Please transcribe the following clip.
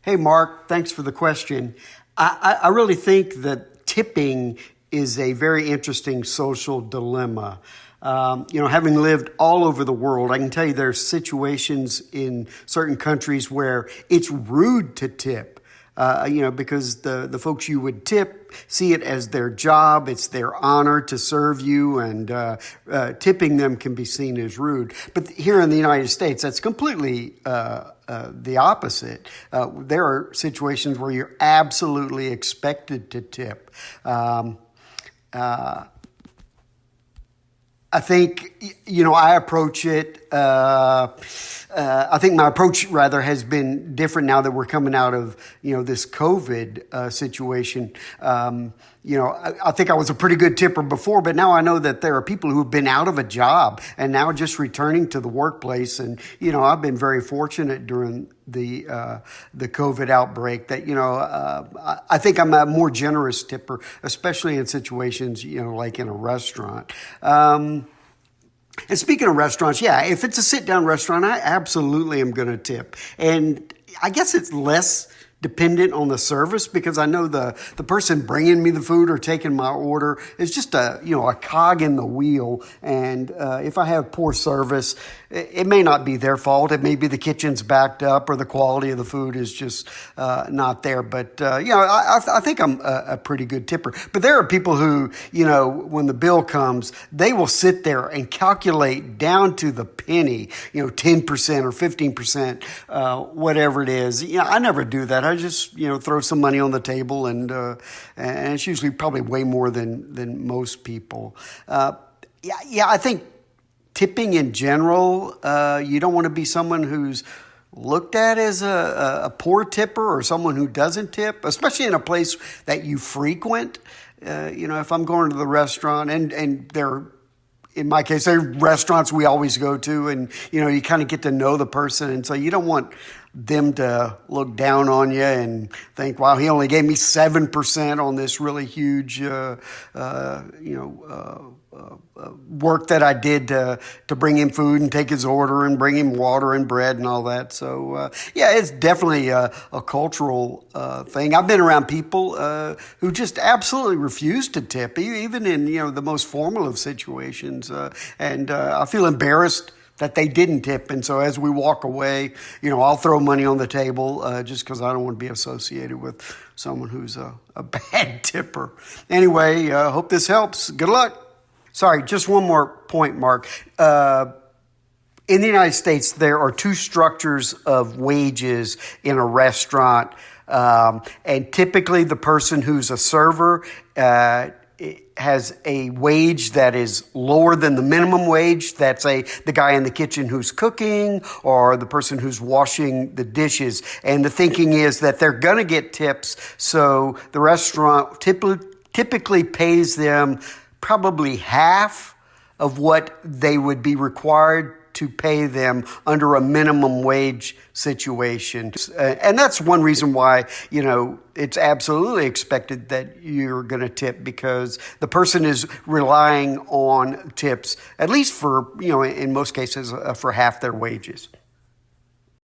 Hey, Mark, thanks for the question. I really think that tipping is a very interesting social dilemma. Having lived all over the world, I can tell you there's situations in certain countries where it's rude to tip. Because the folks you would tip see it as their job, it's their honor to serve you, and tipping them can be seen as rude. But here in the United States, that's completely the opposite. There are situations where you're absolutely expected to tip. I think, I approach it, I think my approach rather has been different now that we're coming out of, this COVID situation. I think I was a pretty good tipper before, but now I know that there are people who have been out of a job and now just returning to the workplace. And, I've been very fortunate during the COVID outbreak that, I think I'm a more generous tipper, especially in situations, like in a restaurant. And speaking of restaurants, yeah, if it's a sit-down restaurant, I absolutely am going to tip. And I guess it's less dependent on the service because I know the person bringing me the food or taking my order is just a cog in the wheel. And if I have poor service, it may not be their fault. It may be the kitchen's backed up or the quality of the food is just not there. But, I think I'm a pretty good tipper. But there are people who, when the bill comes, they will sit there and calculate down to the penny, 10% or 15%, whatever it is. I never do that. I just, throw some money on the table and it's usually probably way more than most people. I think tipping in general, you don't want to be someone who's looked at as a poor tipper or someone who doesn't tip, especially in a place that you frequent. If I'm going to the restaurant and they're, in my case, they're restaurants we always go to and, you kind of get to know the person. And so you don't want them to look down on you and think, wow, he only gave me 7% on this really huge, work that I did to bring him food and take his order and bring him water and bread and all that. So, it's definitely a cultural thing. I've been around people who just absolutely refuse to tip, even in, the most formal of situations. And I feel embarrassed that they didn't tip. And so as we walk away, I'll throw money on the table just because I don't want to be associated with someone who's a bad tipper. Anyway, hope this helps. Good luck. Sorry, just one more point, Mark. In the United States, there are two structures of wages in a restaurant. And typically the person who's a server has a wage that is lower than the minimum wage. That's the guy in the kitchen who's cooking or the person who's washing the dishes. And the thinking is that they're going to get tips. So the restaurant typically pays them probably half of what they would be required to pay them under a minimum wage situation. And that's one reason why, it's absolutely expected that you're going to tip because the person is relying on tips, at least for, in most cases, for half their wages.